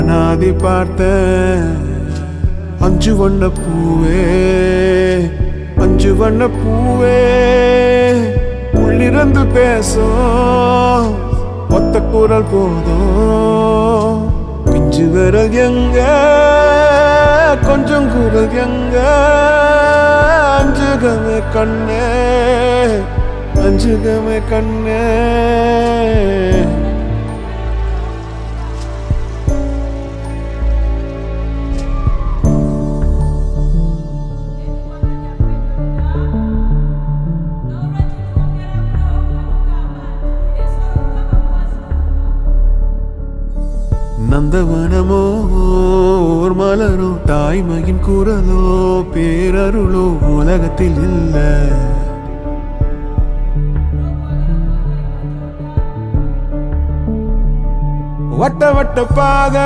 நாதி பார்த்த அஞ்சு வண்ண பூவே, அஞ்சு வண்ண பூவே, உள்ளிருந்து பேசும் ஒத்த குரல் போதும். பிஞ்சு விரல் எங்க, கொஞ்சம் குரல் எங்க, அஞ்சுகமே கண்ணே, அஞ்சுகமே கண்ணே. நந்தவனமோ ஓர் மலரோ, தாய்மையின் குரலோ, பேரருளோ உலகத்தில் இல்ல. வட்ட வட்ட பாத